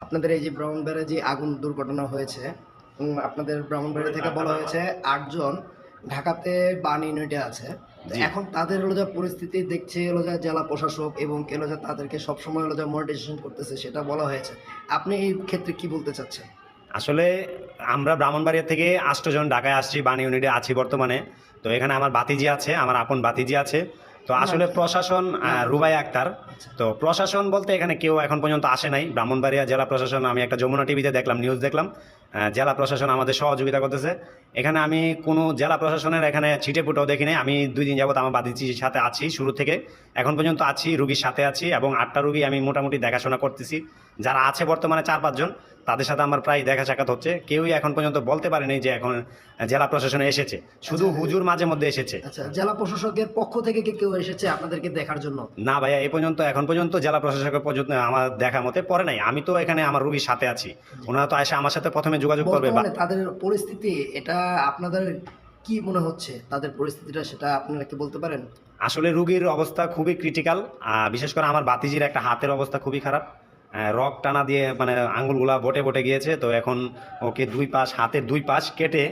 আপনাদের এই যে ব্রাহ্মণবাড়িয়ায় যে আগুন দুর্ঘটনা হয়েছে, আপনাদের ব্রাহ্মণবাড়িয়া থেকে বলা হয়েছে ৮ জন ঢাকাতে বার্ন ইউনিটে আছে। তো জি। এখন তাদের হলো যা পরিস্থিতি দেখছে হলো যা জেলা প্রশাসক এবং কে হলো যা তাদেরকে সবসময় হলো যা মনিটরিং করতেছে সেটা বলা হয়েছে। আপনি এই ক্ষেত্রে কি বলতে চাচ্ছেন? আসলে আমরা ব্রাহ্মণবাড়িয়া থেকে ৮ জন ঢাকায় আসছি, বান ইউনিটে আছি বর্তমানে। তো এখানে আমার ভাতিজি আছে, আমার আপন ভাতিজি আছে। তো তার নাম আসলে কি? প্রশাসন নাম কি? রুবাইয়া আক্তার। আচ্ছা। তো প্রশাসন বলতে এখানে কেউ এখন পর্যন্ত আসে নাই। ব্রাহ্মণবাড়িয়া জেলা প্রশাসন, আমি একটা যমুনা টিভিতে দেখলাম, নিউজ দেখলাম। জেলা প্রশাসন আমাদের সহযোগিতা করতেছে। এখানে আমি কোনো জেলা প্রশাসনের এখানে ছিটেফোঁটাও দেখি নাই। আমি ২ দিন যাবৎ আমার ভাতিজির সাথে আছি শুরু থেকে। এখন পর্যন্ত আছি, রুগীর সাথে আছি এবং ৮ টা রুগী আমি মোটামুটি দেখাশোনা করতেছি। যারা আছে বর্তমানে ৪-৫ জন, তাদের সাথে আমার প্রায় দেখা সাক্ষাৎ হচ্ছে। কেউই এখন পর্যন্ত বলতে পারেনি যে এখন জেলা প্রশাসনে এসেছে। শুধু আচ্ছা, হুজুর মাঝে মধ্যে এসেছে। আচ্ছা, জেলা প্রশাসকের পক্ষ থেকে কি কেউ এসেছে আপনাদেরকে দেখার জন্য? না ভাইয়া, এখন পর্যন্ত জেলা প্রশাসকের পর্যন্ত আমার দেখা মতে পড়ে নাই। আমি তো এখানে আমার রুগীর সাথে আছি। জি। ওনারা তো এসে আমার সাথে ১ম এ যোগাযোগ করবে বা বর্তমানে তাদের পরিস্থিতি এটা আপনাদের কি মনে হচ্ছে? তাদের পরিস্থিতিটা সেটা আপনারা কি বলতে পারেন? আসলে রুগীর অবস্থা খুবই ক্রিটিক্যাল। বিশেষ করে আমার ভাতিজির একটা হাতের অবস্থা খুবই খারাপ। রগ টানা দিয়ে মানে আঙ্গুলগুলা বটে গিয়েছে। তো এখন ওকে ২ পাশ, হাতের ২ পাশ কেটে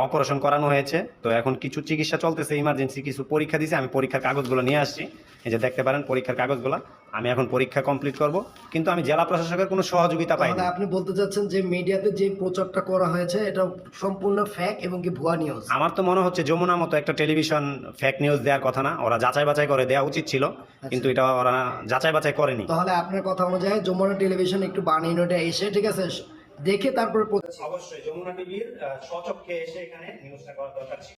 অপারেশন করানো হয়েছে। তো এখন কিছু চিকিৎসা চলতেছে, ইমার্জেন্সি কিছু পরীক্ষা দিছে। আমি পরীক্ষার কাগজগুলো নিয়ে আসছি। এই যে দেখতে পারেন পরীক্ষার কাগজগুলা। আমি এখন পরীক্ষা কমপ্লিট করব। কিন্তু আমি জেলা প্রশাসকের কোনো সহযোগিতা তাহলে পাইনি। আপনি বলতে চাচ্ছেন যে মিডিয়াতে যে প্রচারটা করা হয়েছে এটা সম্পূর্ণ ফেক এবং কি ভুয়া নিউজ। আমার তো মনে হচ্ছে যমুনার মতো একটা টেলিভিশন ফেক নিউজ দেওয়ার কথা না। ওরা যাচাই বাছাই করে দেওয়া উচিত ছিল। কিন্তু আচ্ছা। এটা ওরা যাচাই বাছাই করেনি। তাহলে আপনার কথা অনুযায়ী যমুনা টেলিভিশন একটু বানিয়ে নোটে এসে ঠিক আছে দেখে তারপরে অবশ্যই যমুনা টিভির স্বচক্ষে এসে এখানে নিউজটা করা দরকার ছিল।